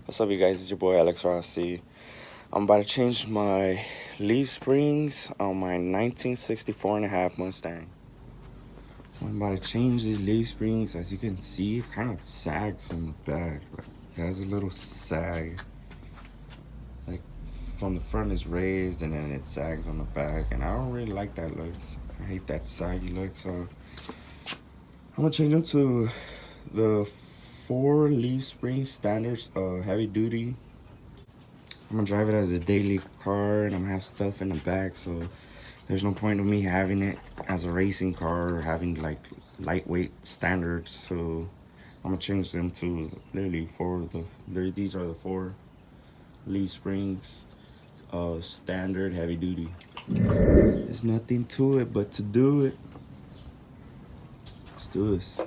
What's up, you guys? It's your boy Alex Rossi. I'm about to change my leaf springs on my 1964 and a half Mustang. So I'm about to change these leaf springs. As you can see, it kind of sags from the back. Like, it has a little sag. Like from the front is raised and then it sags on the back. And I don't really like that look. I hate that saggy look. So I'm gonna change them to the 4 leaf spring standards, heavy duty. I'm gonna drive it as a daily car and I'm gonna have stuff in the back, so there's no point of me having it as a racing car or having like lightweight standards. So I'm gonna change them to literally these are the 4 leaf springs, standard heavy duty. There's nothing to it but to do it. Let's do this.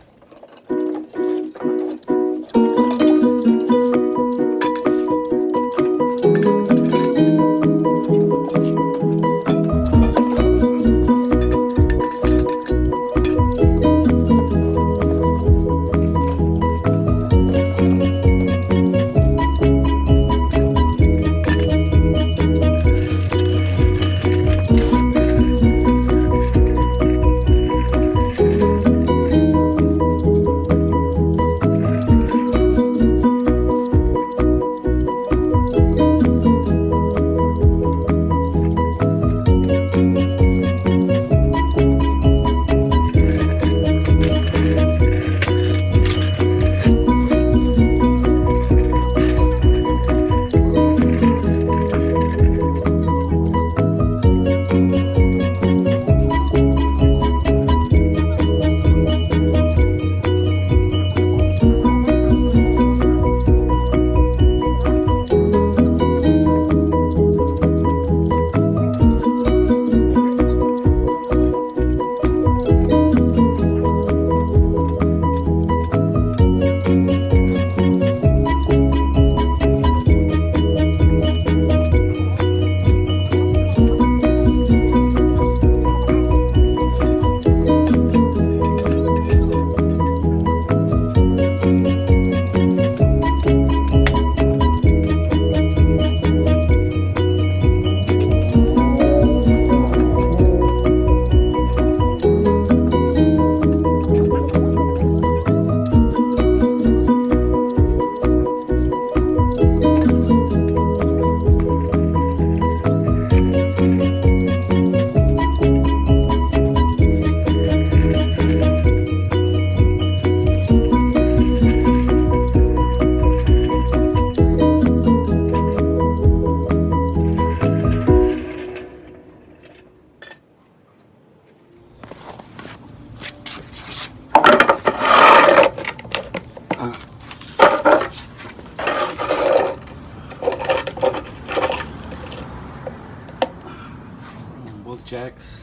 Both jacks.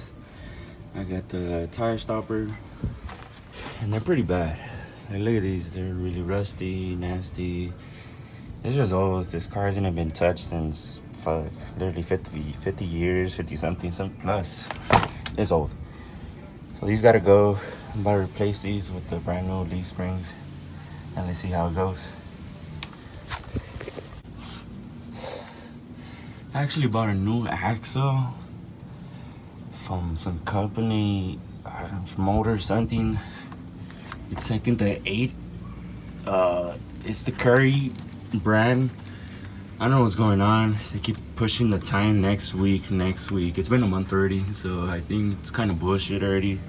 I got the tire stopper, and they're pretty bad. Like, look at these, they're really rusty, nasty. It's just old. This car hasn't been touched since literally 50 years, 50 something plus. It's old. So these gotta go. I'm about to replace these with the brand new leaf springs, and let's see how it goes. I actually bought a new axle from some company, motor something. It's I think the 8. It's the Curry brand. I don't know what's going on. They keep pushing the time next week. It's been a month already, so I think it's kind of bullshit already.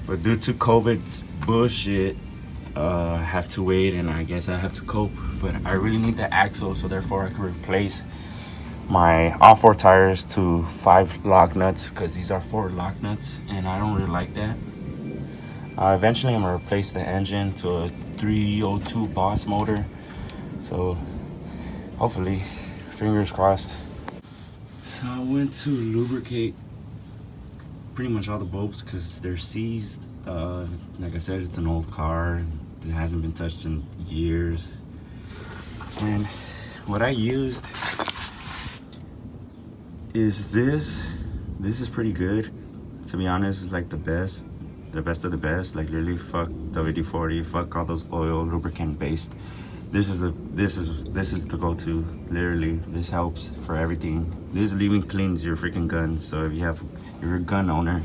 But due to COVID's bullshit, I have to wait, and I guess I have to cope. But I really need the axle, so therefore I can replace my all 4 tires to 5 lock nuts, because these are 4 lock nuts and I don't really like that. Eventually I'm gonna replace the engine to a 302 Boss motor, so hopefully, fingers crossed. So I went to lubricate pretty much all the bulbs because they're seized. Like I said, it's an old car, it hasn't been touched in years. And what I used is this is pretty good, to be honest. Like the best of the best. Like literally fuck WD-40, fuck all those oil lubricant based This is the go-to. Literally, this helps for everything. This even cleans your freaking gun. So if you're a gun owner,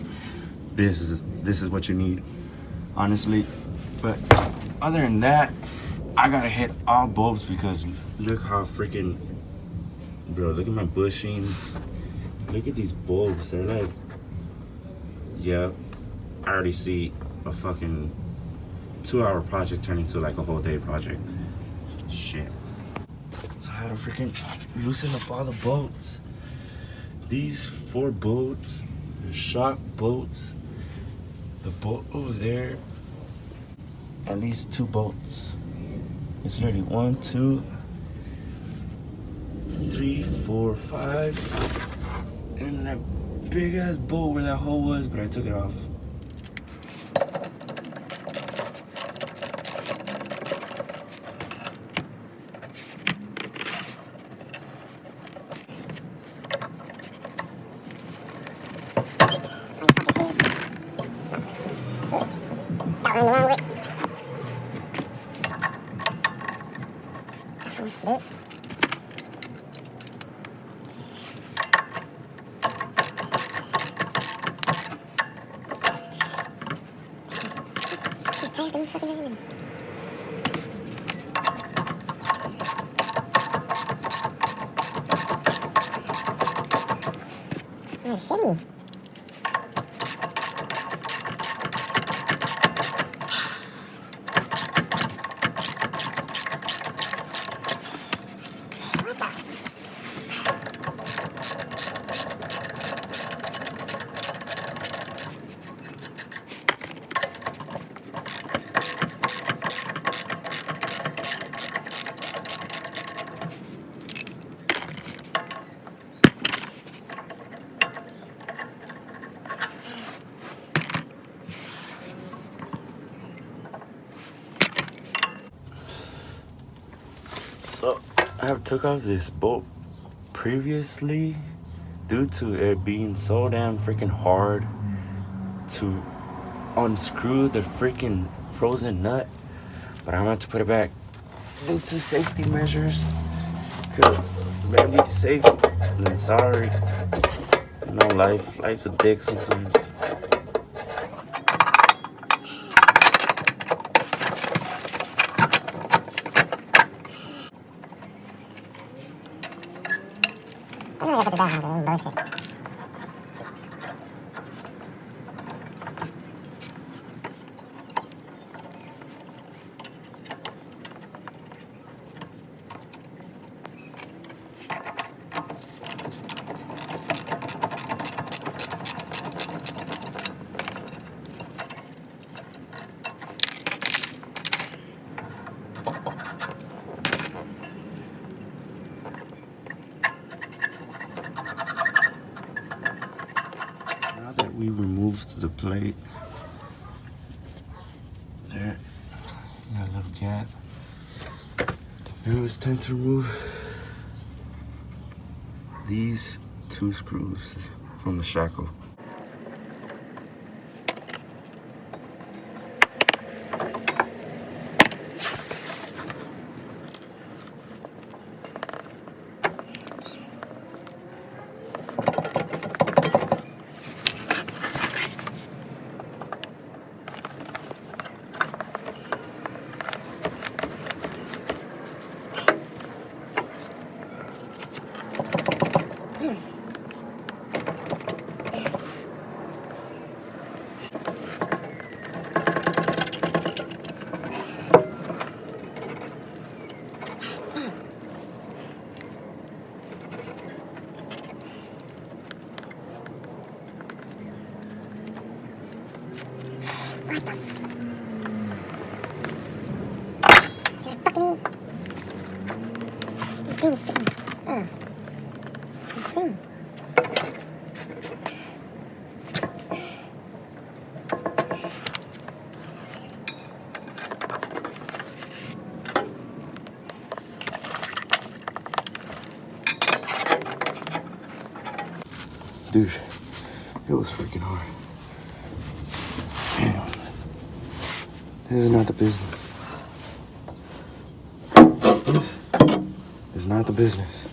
this is what you need, honestly. But other than that, I gotta hit all bulbs because look how freaking, bro. Look at my bushings. Look at these bulbs. They're like, yeah. I already see a fucking 2-hour project turn into like a whole day project. Shit. So I had to freaking loosen up all the bolts. These 4 bolts, the shock bolts, the bolt over there, and these 2 bolts. It's literally 1, 2, 3, 4, 5, and that big ass bolt where that hole was, but I took it off. Oh, shitty. So I have took off this bolt previously due to it being so damn freaking hard to unscrew the freaking frozen nut, but I'm going to put it back due to safety measures, because better be safe than sorry. You know, life's a dick sometimes. I'm gonna get the down, man. Bullshit. Now that we removed the plate, there, got a little gap. Now it's time to remove these 2 screws from the shackle. What the? Is there a fucking... This thing is freaking... insane. Dude, it was freaking hard. Damn. This is not the business. It's not the business.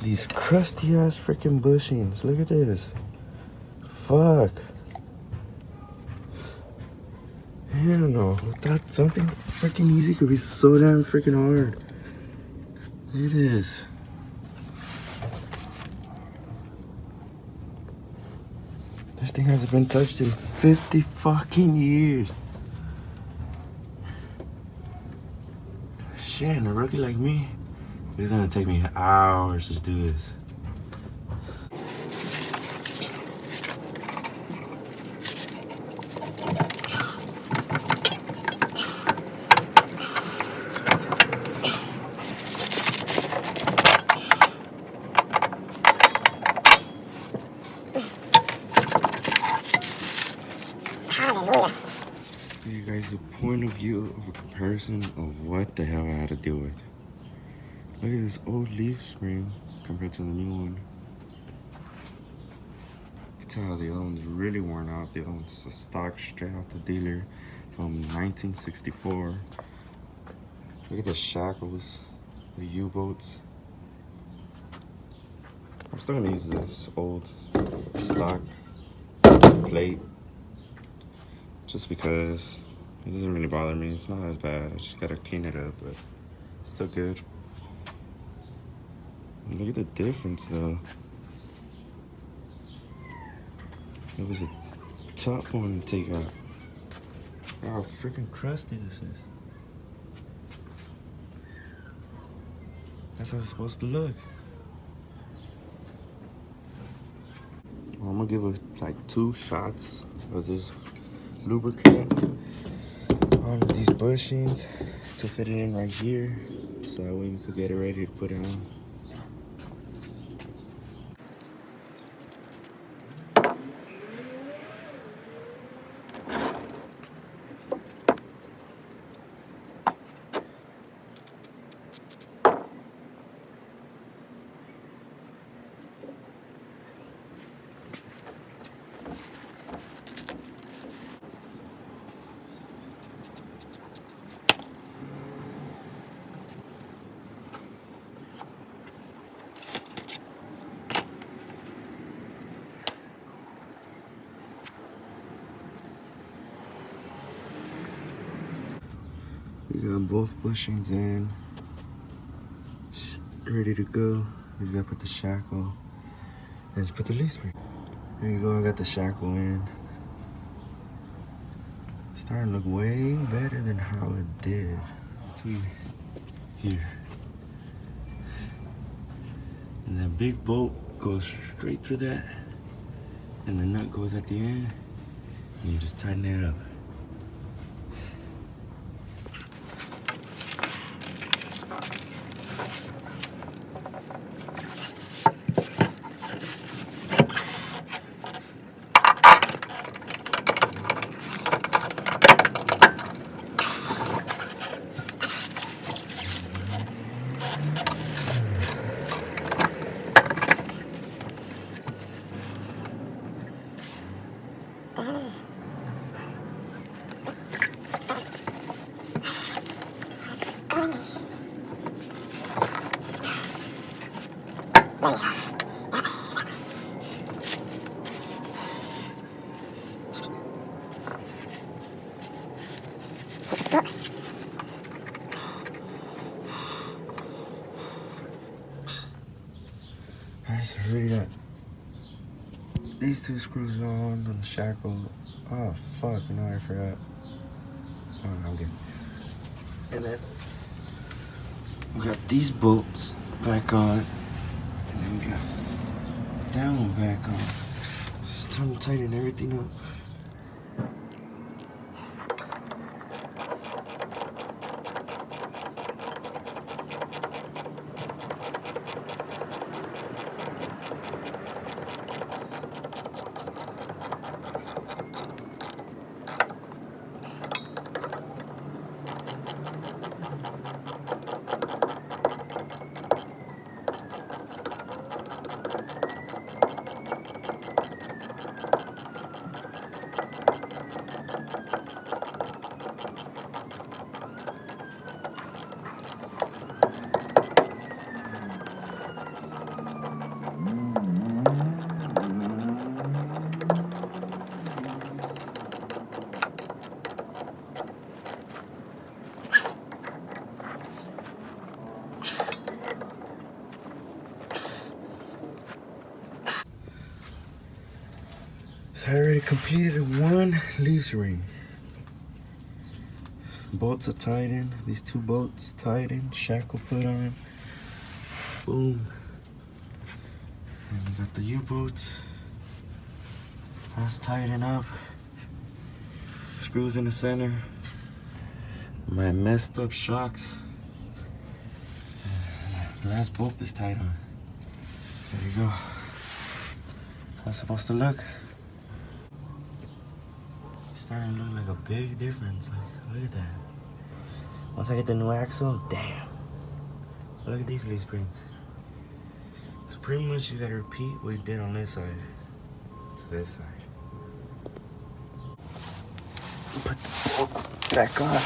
These crusty ass freaking bushings. Look at this. Fuck. Hell no. I thought something freaking easy could be so damn freaking hard. It is. This thing hasn't been touched in 50 fucking years. Shit, and a rookie like me, it's gonna take me hours to do this. Hallelujah. Give you guys a point of view of a comparison of what the hell I had to deal with. Look at this old leaf spring compared to the new one. You can tell the other one's really worn out. The other one's a stock straight out the dealer from 1964. Look at the shackles, the U-boats. I'm still gonna use this old stock plate just because it doesn't really bother me. It's not as bad. I just gotta clean it up, but it's still good. And look at the difference though. It was a tough one to take out. Look how freaking crusty this is. That's how it's supposed to look. Well, I'm gonna give it like 2 shots of this lubricant on these bushings to fit it in right here, so that way we could get it ready to put it on. We got both bushings in, ready to go. We gotta put the shackle, let's put the leaf spring. There you go, I got the shackle in. Starting to look way better than how it did. Between here. And that big bolt goes straight through that, and the nut goes at the end, and you just tighten it up. Alright, so I already got these 2 screws on the shackle. Oh fuck, you know I forgot. Oh, I'm good. And then we got these bolts back on, and then we got that one back on. It's just time to tighten everything up. So I already completed one leaf spring. Bolts are tied in. These two bolts tied in. Shackle put on. Boom. And you got the U-bolts. That's tightened up. Screws in the center. My messed up shocks. The last bolt is tied on. There you go. How it's supposed to look. It's starting to look like a big difference. Like, look at that. Once I get the new axle, damn. Look at these leaf springs. So pretty much you gotta repeat what you did on this side to this side. Put the bolt back on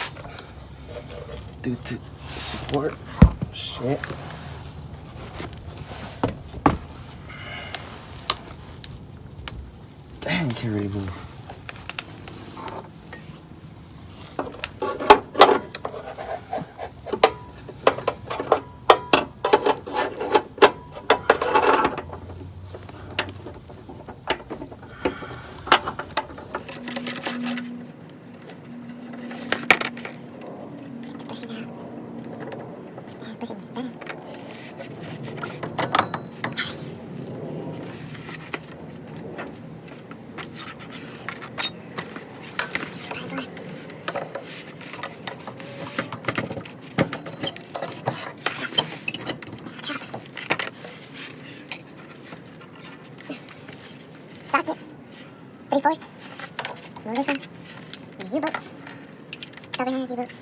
due to support. Shit. Damn, you can't really move. Socket, 3/4. Move this one. These U-bolts. Stubborn ass U-bolts.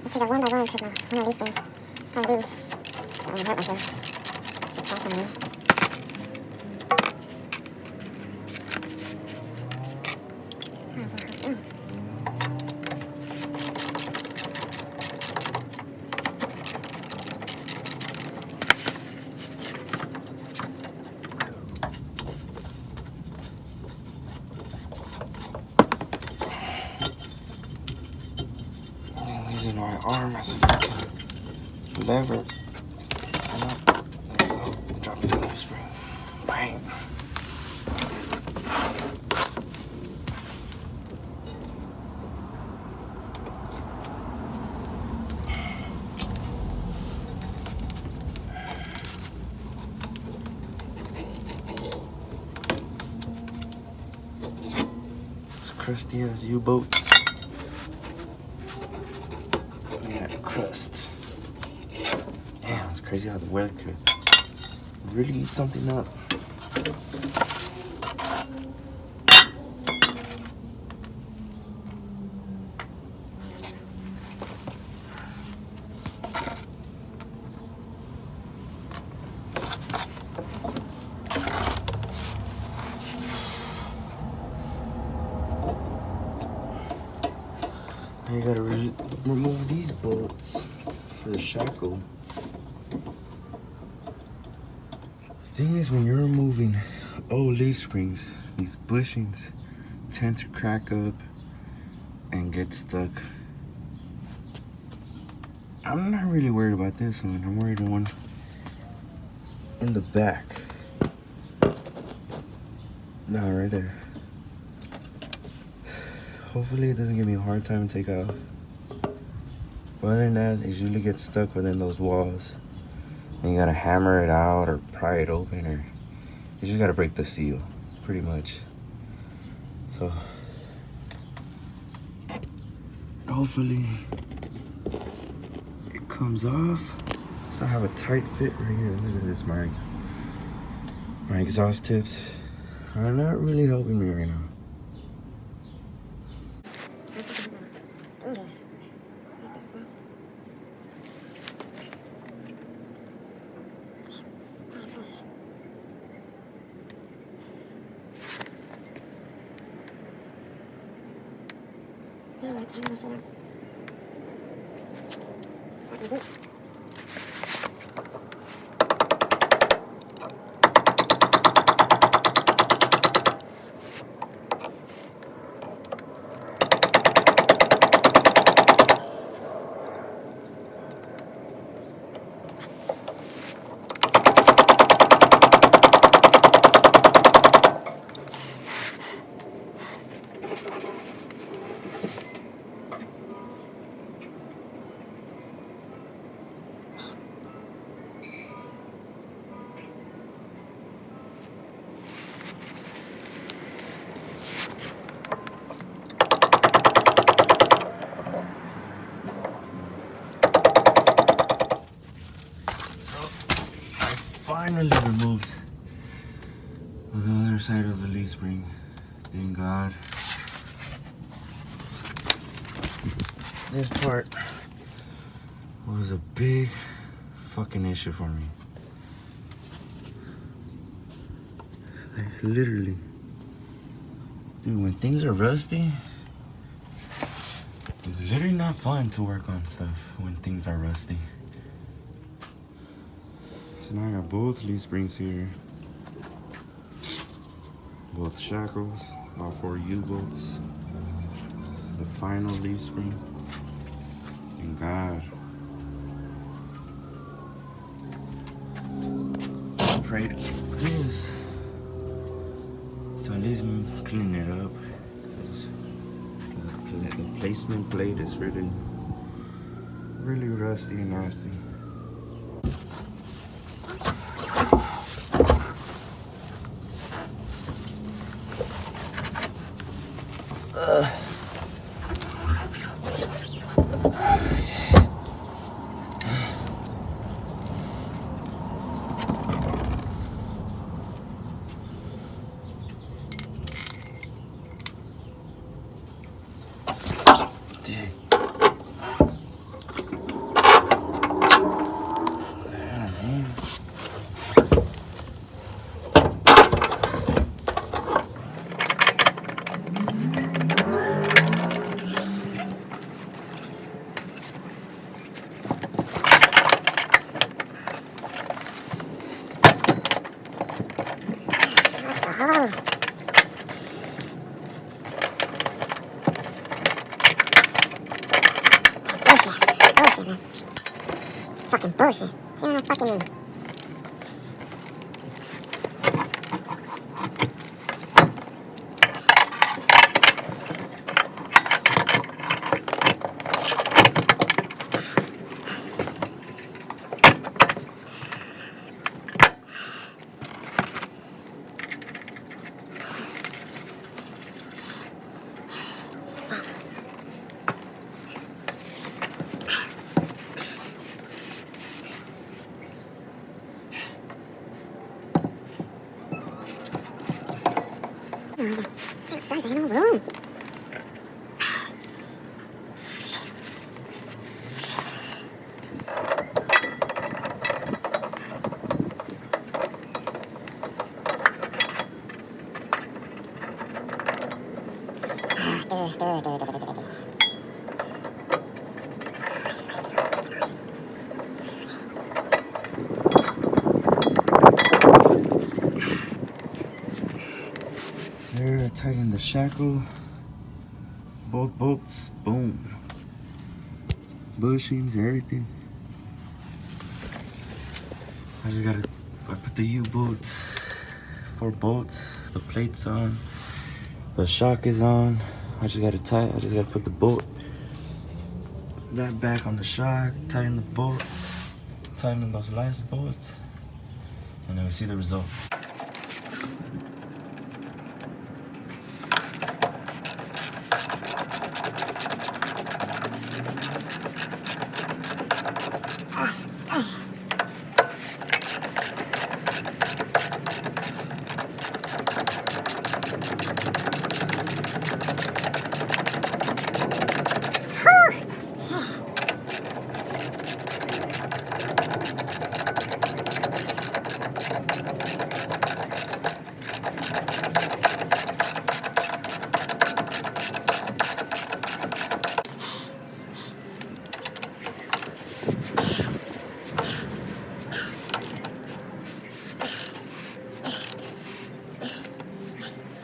Let's take it one by one because one of these things is kind of loose. I don't want to hurt myself. Should try some of them. Using my arm as a fucking lever. There you go. Drop the leaf spring. Bang. It's crusty as U-boats. Crust. Damn, it's crazy how the weather could really eat something up. Now you gotta remove these bolts for the shackle. The thing is, when you're removing old leaf springs, these bushings tend to crack up and get stuck. I'm not really worried about this one. I'm worried the one in the back. No, right there. Hopefully it doesn't give me a hard time to take off. But other than that, it usually gets stuck within those walls. And you gotta hammer it out or pry it open, or you just gotta break the seal, pretty much. So hopefully it comes off. So I have a tight fit right here. Look at this, my exhaust tips are not really helping me right now. finally removed the other side of the leaf spring. Thank God. This part was a big fucking issue for me. Like, literally. Dude, when things are rusty, it's literally not fun to work on stuff when things are rusty. So now I got both leaf springs here. Both shackles, all 4 U-bolts. The final leaf spring. Thank God. Pray to this. So at least clean it up. The placement plate is really rusty and nasty. Bullshit, man. Fucking bullshit. You know what I fucking mean? It's outside, I ain't no room. There, I tightened the shackle. Both bolts, boom. Bushings, everything. I put the U-bolts, 4 bolts, the plate's on, the shock is on. I just gotta put the bolt, that back on the shock, tighten the bolts, tighten those last bolts, and then we see the result.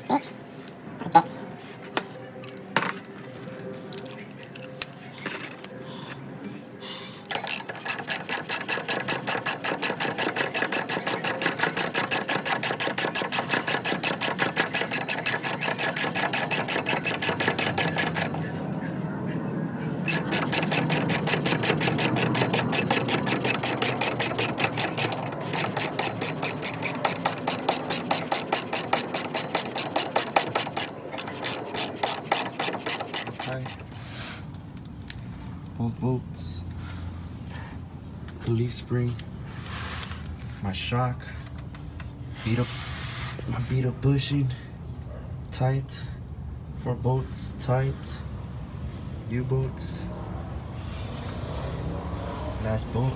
Bitch. Both bolts, the leaf spring, my shock, beat up bushing tight for boats, tight U-boats. Last bolt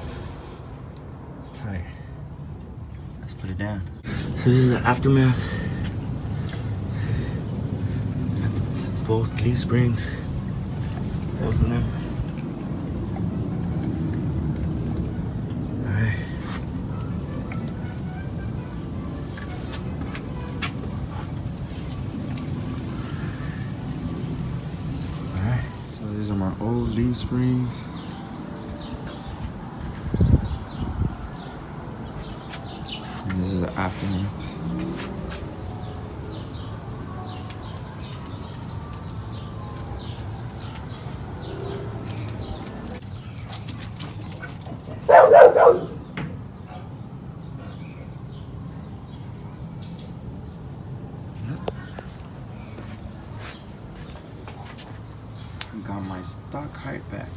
tight. Let's put it down. So this is the aftermath. Both leaf springs, both of them. Alright. Alright, so these are my old leaf springs. And this is the aftermath. Got my stock height back.